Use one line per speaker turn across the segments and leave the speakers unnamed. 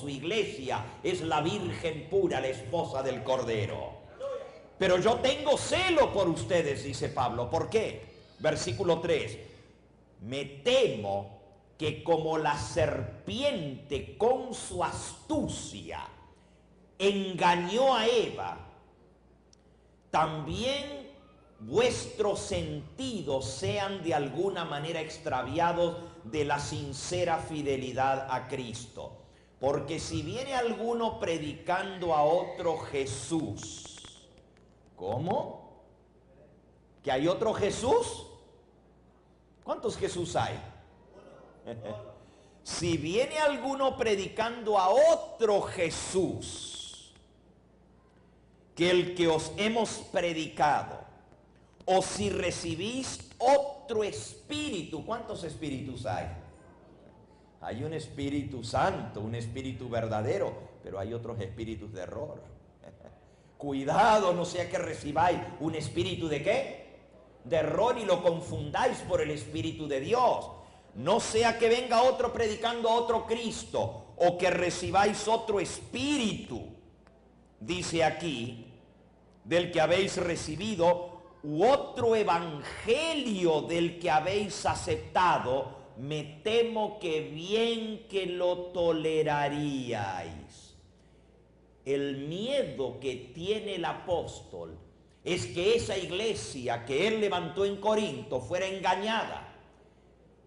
su iglesia es la Virgen pura, la esposa del Cordero. Pero yo tengo celo por ustedes, dice Pablo. ¿Por qué? Versículo 3. Me temo que como la serpiente con su astucia engañó a Eva, también vuestros sentidos sean de alguna manera extraviados de la sincera fidelidad a Cristo. Porque si viene alguno predicando a otro Jesús, ¿cómo? ¿Que hay otro Jesús? ¿Cuántos Jesús hay? Si viene alguno predicando a otro Jesús que el que os hemos predicado, o si recibís otro espíritu, ¿cuántos espíritus hay? Hay un Espíritu Santo, un Espíritu verdadero, pero hay otros espíritus de error. Cuidado, no sea que recibáis un espíritu ¿de qué? De error y lo confundáis por el Espíritu de Dios. No sea que venga otro predicando a otro Cristo, o que recibáis otro espíritu, dice aquí, del que habéis recibido, u otro evangelio del que habéis aceptado, me temo que bien que lo toleraríais. El miedo que tiene el apóstol es que esa iglesia que él levantó en Corinto fuera engañada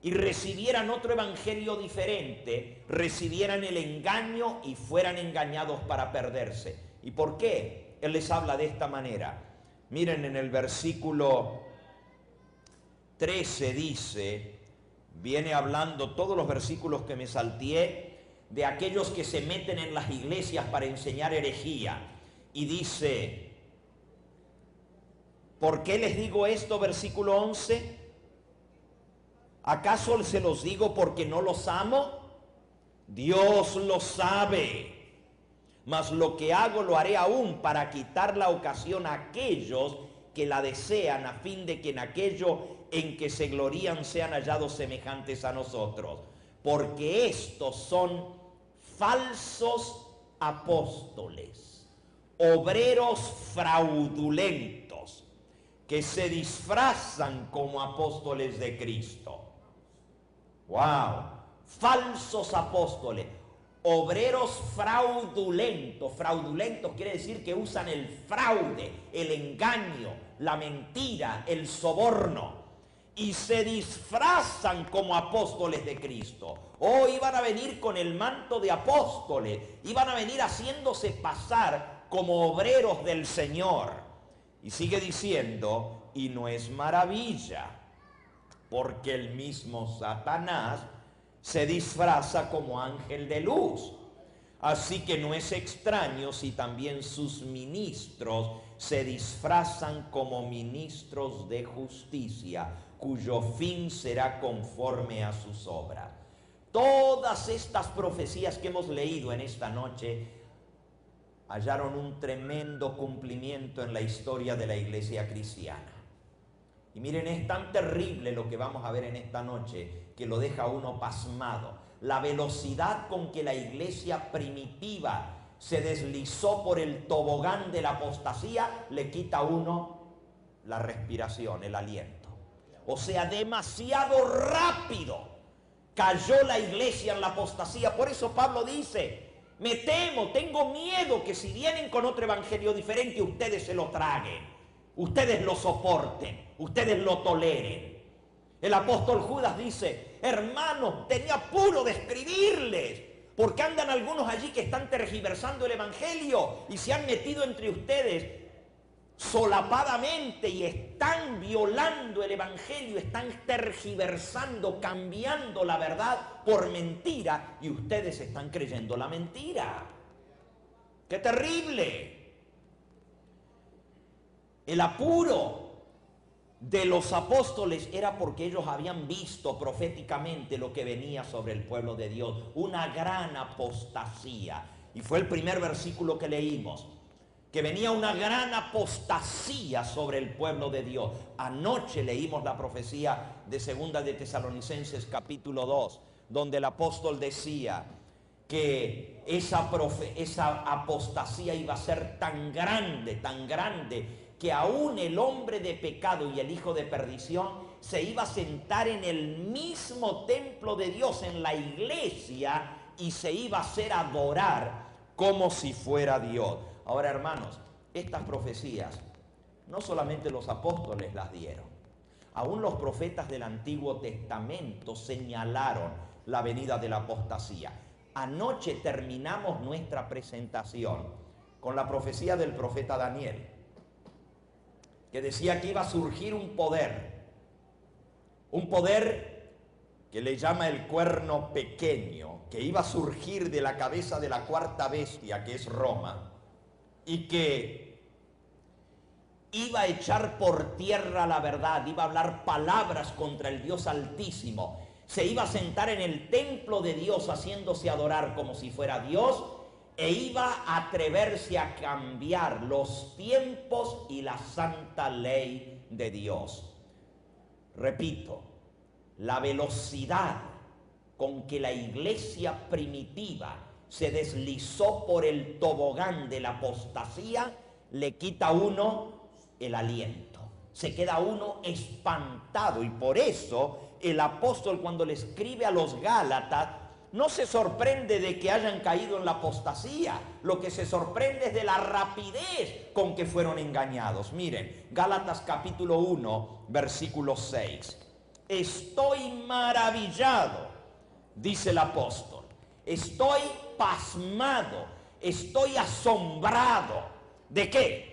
y recibieran otro evangelio diferente, recibieran el engaño y fueran engañados para perderse. ¿Y por qué él les habla de esta manera? Miren, en el versículo 13 dice, viene hablando todos los versículos que me salteé, de aquellos que se meten en las iglesias para enseñar herejía. Y dice, ¿por qué les digo esto? Versículo 11. ¿Acaso se los digo porque no los amo? Dios lo sabe. Mas lo que hago lo haré aún para quitar la ocasión a aquellos que la desean, a fin de que en aquello en que se glorían sean hallados semejantes a nosotros. Porque estos son falsos apóstoles, obreros fraudulentos, que se disfrazan como apóstoles de Cristo. ¡Wow! Falsos apóstoles, obreros fraudulentos. Fraudulentos quiere decir que usan el fraude, el engaño, la mentira, el soborno, y se disfrazan como apóstoles de Cristo. Iban a venir con el manto de apóstoles, iban a venir haciéndose pasar como obreros del Señor. Y sigue diciendo, y no es maravilla, porque el mismo Satanás se disfraza como ángel de luz. Así que no es extraño si también sus ministros se disfrazan como ministros de justicia, cuyo fin será conforme a sus obras. Todas estas profecías que hemos leído en esta noche hallaron un tremendo cumplimiento en la historia de la iglesia cristiana. Y miren, es tan terrible lo que vamos a ver en esta noche que lo deja uno pasmado. La velocidad con que la iglesia primitiva se deslizó por el tobogán de la apostasía le quita a uno la respiración, el aliento. O sea, demasiado rápido cayó la iglesia en la apostasía. Por eso Pablo dice, me temo, tengo miedo que si vienen con otro evangelio diferente, ustedes se lo traguen, ustedes lo soporten, ustedes lo toleren. El apóstol Judas dice, hermanos, tenía apuro de escribirles, porque andan algunos allí que están tergiversando el evangelio y se han metido entre ustedes solapadamente y están violando el evangelio, están tergiversando, cambiando la verdad por mentira, y ustedes están creyendo la mentira. ¡Qué terrible! El apuro de los apóstoles era porque ellos habían visto proféticamente lo que venía sobre el pueblo de Dios, una gran apostasía. Y fue el primer versículo que leímos, que venía una gran apostasía sobre el pueblo de Dios. Anoche leímos la profecía de Segunda de Tesalonicenses capítulo 2, donde el apóstol decía, que esa apostasía iba a ser tan grande, que aún el hombre de pecado y el hijo de perdición se iba a sentar en el mismo templo de Dios, en la iglesia, y se iba a hacer adorar como si fuera Dios. Ahora, hermanos, estas profecías no solamente los apóstoles las dieron, aún los profetas del Antiguo Testamento señalaron la venida de la apostasía. Anoche terminamos nuestra presentación con la profecía del profeta Daniel, que decía que iba a surgir un poder que le llama el cuerno pequeño, que iba a surgir de la cabeza de la cuarta bestia, que es Roma, y que iba a echar por tierra la verdad, iba a hablar palabras contra el Dios Altísimo, se iba a sentar en el templo de Dios haciéndose adorar como si fuera Dios, e iba a atreverse a cambiar los tiempos y la santa ley de Dios. Repito, la velocidad con que la iglesia primitiva se deslizó por el tobogán de la apostasía le quita a uno el aliento, se queda uno espantado, y por eso el apóstol, cuando le escribe a los Gálatas, no se sorprende de que hayan caído en la apostasía, lo que se sorprende es de la rapidez con que fueron engañados. Miren, Gálatas capítulo 1, versículo 6. Estoy maravillado, dice el apóstol, estoy pasmado, estoy asombrado. ¿De qué?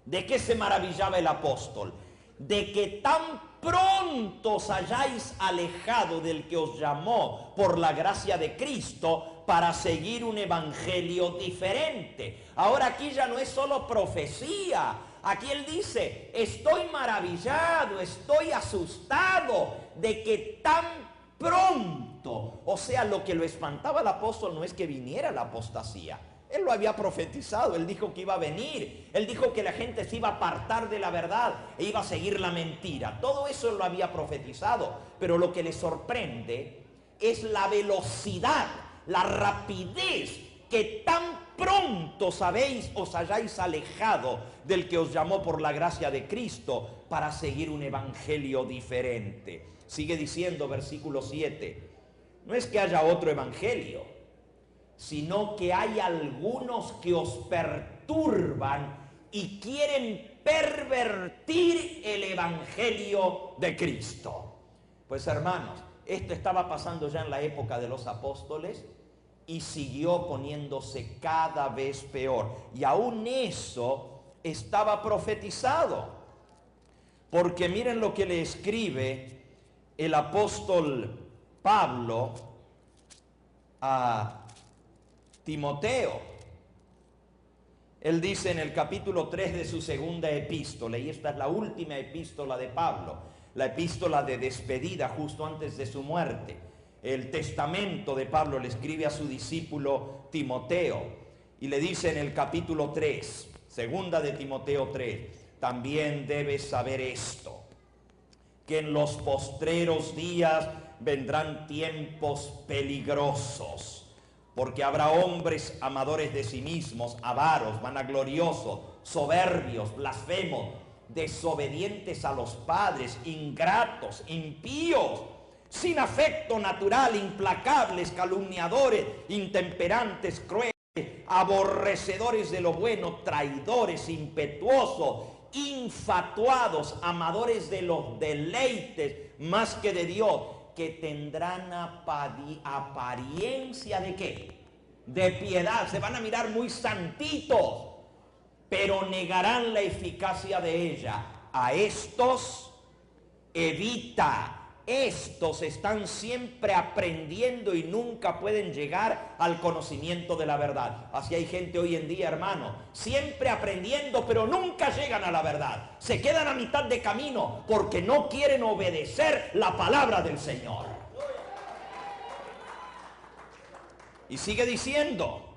¿De qué se maravillaba el apóstol? De que tan pronto os hayáis alejado del que os llamó por la gracia de Cristo para seguir un evangelio diferente. Ahora aquí ya no es solo profecía. Aquí él dice, estoy maravillado, estoy asustado de que tan pronto, o sea, lo que lo espantaba al apóstol no es que viniera la apostasía. Él lo había profetizado, él dijo que iba a venir, él dijo que la gente se iba a apartar de la verdad e iba a seguir la mentira. Todo eso él lo había profetizado, pero lo que le sorprende es la velocidad, la rapidez que tan pronto os hayáis alejado del que os llamó por la gracia de Cristo para seguir un evangelio diferente. Sigue diciendo versículo 7, no es que haya otro evangelio, sino que hay algunos que os perturban y quieren pervertir el evangelio de Cristo. Pues hermanos, esto estaba pasando ya en la época de los apóstoles y siguió poniéndose cada vez peor. Y aún eso estaba profetizado. Porque miren lo que le escribe el apóstol Pablo a Timoteo. Él dice en el capítulo 3 de su segunda epístola, y esta es la última epístola de Pablo, la epístola de despedida justo antes de su muerte. El testamento de Pablo le escribe a su discípulo Timoteo y le dice en el capítulo 3, segunda de Timoteo 3, también debes saber esto, que en los postreros días vendrán tiempos peligrosos, porque habrá hombres amadores de sí mismos, avaros, vanagloriosos, soberbios, blasfemos, desobedientes a los padres, ingratos, impíos, sin afecto natural, implacables, calumniadores, intemperantes, crueles, aborrecedores de lo bueno, traidores, impetuosos, infatuados, amadores de los deleites más que de Dios, que tendrán apariencia ¿de qué? De piedad. Se van a mirar muy santitos, pero negarán la eficacia de ella. A estos evita. Estos están siempre aprendiendo y nunca pueden llegar al conocimiento de la verdad. Así hay gente hoy en día, hermano, siempre aprendiendo, pero nunca llegan a la verdad. Se quedan a mitad de camino porque no quieren obedecer la palabra del Señor. Y sigue diciendo,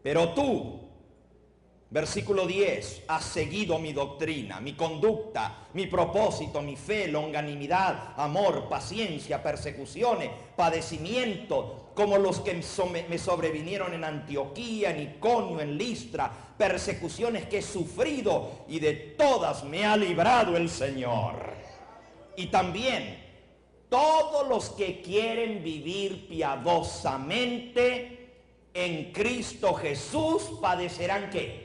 pero tú, versículo 10, has seguido mi doctrina, mi conducta, mi propósito, mi fe, longanimidad, amor, paciencia, persecuciones, padecimiento como los que me sobrevinieron en Antioquía, en Iconio, en Listra, persecuciones que he sufrido, y de todas me ha librado el Señor. Y también todos los que quieren vivir piadosamente en Cristo Jesús padecerán ¿qué?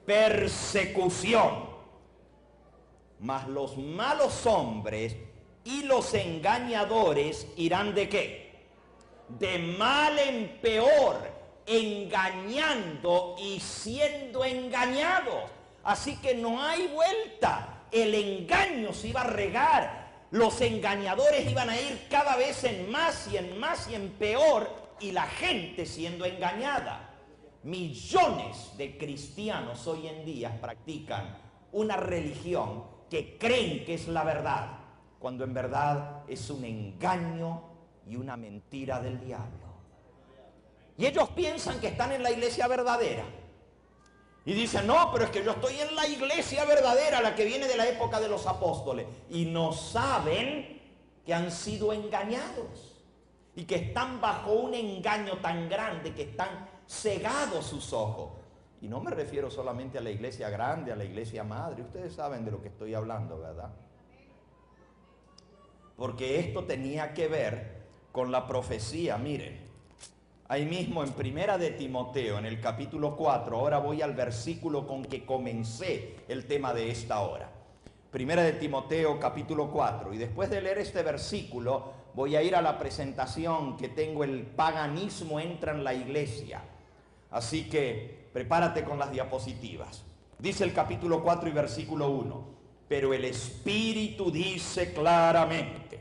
Persecución. Mas los malos hombres y los engañadores irán ¿de qué? De mal en peor, engañando y siendo engañados. Así que no hay vuelta. El engaño se iba a regar. Los engañadores iban a ir cada vez en más y en más y en peor, y la gente siendo engañada. Millones de cristianos hoy en día practican una religión que creen que es la verdad, cuando en verdad es un engaño y una mentira del diablo. Y ellos piensan que están en la iglesia verdadera. Y dicen, no, pero es que yo estoy en la iglesia verdadera, la que viene de la época de los apóstoles. Y no saben que han sido engañados. Y que están bajo un engaño tan grande que están cegados sus ojos. Y no me refiero solamente a la iglesia grande, a la iglesia madre. Ustedes saben de lo que estoy hablando, ¿verdad? Porque esto tenía que ver con la profecía. Miren, ahí mismo en Primera de Timoteo, en el capítulo 4, ahora voy al versículo con que comencé el tema de esta hora. Primera de Timoteo, capítulo 4. Y después de leer este versículo, voy a ir a la presentación que tengo, el paganismo entra en la iglesia. Así que prepárate con las diapositivas. Dice el capítulo 4 y versículo 1. Pero el Espíritu dice claramente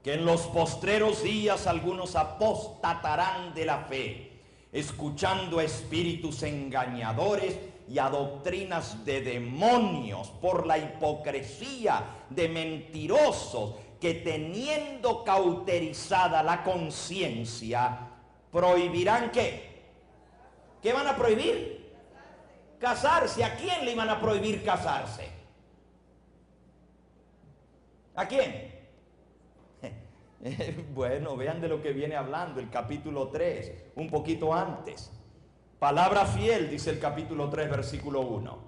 que en los postreros días algunos apostatarán de la fe, escuchando a espíritus engañadores y a doctrinas de demonios, por la hipocresía de mentirosos, que teniendo cauterizada la conciencia, prohibirán ¿qué? ¿Qué van a prohibir? Casarse. ¿A quién le iban a prohibir casarse? ¿A quién? Bueno, vean de lo que viene hablando el capítulo 3, un poquito antes. Palabra fiel, dice el capítulo 3, versículo 1.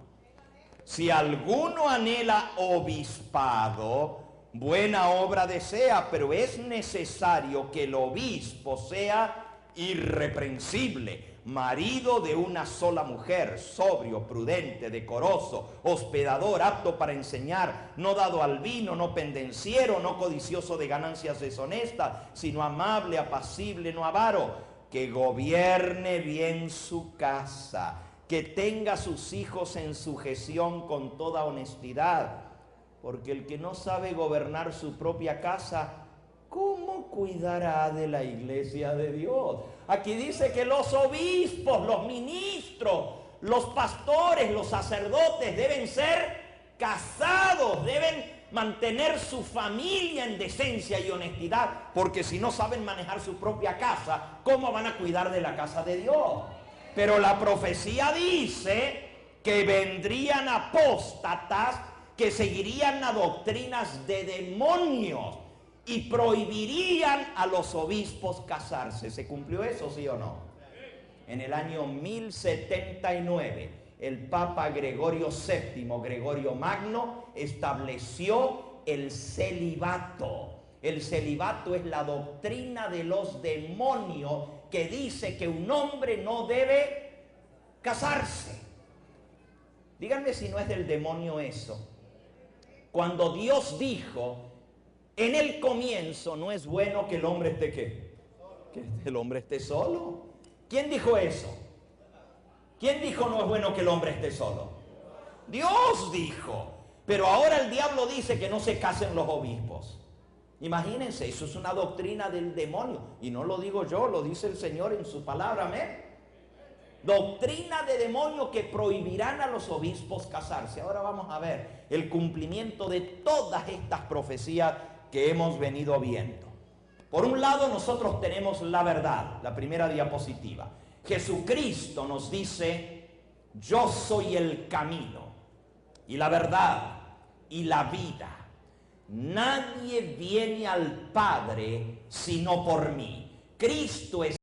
Si alguno anhela obispado, buena obra desea, pero es necesario que el obispo sea irreprensible, marido de una sola mujer, sobrio, prudente, decoroso, hospedador, apto para enseñar, no dado al vino, no pendenciero, no codicioso de ganancias deshonestas, sino amable, apacible, no avaro, que gobierne bien su casa, que tenga a sus hijos en sujeción con toda honestidad, porque el que no sabe gobernar su propia casa, ¿cómo cuidará de la iglesia de Dios? Aquí dice que los obispos, los ministros, los pastores, los sacerdotes deben ser casados, deben mantener su familia en decencia y honestidad, porque si no saben manejar su propia casa, ¿cómo van a cuidar de la casa de Dios? Pero la profecía dice que vendrían apóstatas que seguirían a doctrinas de demonios y prohibirían a los obispos casarse. ¿Se cumplió eso, sí o no? En el año 1079, el Papa Gregorio VII, Gregorio Magno, estableció el celibato. El celibato es la doctrina de los demonios que dice que un hombre no debe casarse. Díganme si no es del demonio eso. Cuando Dios dijo, en el comienzo no es bueno que el hombre esté ¿qué? Que el hombre esté solo. ¿Quién dijo eso? ¿Quién dijo no es bueno que el hombre esté solo? Dios dijo. Pero ahora el diablo dice que no se casen los obispos. Imagínense, eso es una doctrina del demonio. Y no lo digo yo, lo dice el Señor en su palabra, amén. Doctrina de demonio que prohibirán a los obispos casarse. Ahora vamos a ver el cumplimiento de todas estas profecías que hemos venido viendo. Por un lado, nosotros tenemos la verdad, la primera diapositiva. Jesucristo nos dice, yo soy el camino y la verdad y la vida. Nadie viene al Padre sino por mí. Cristo es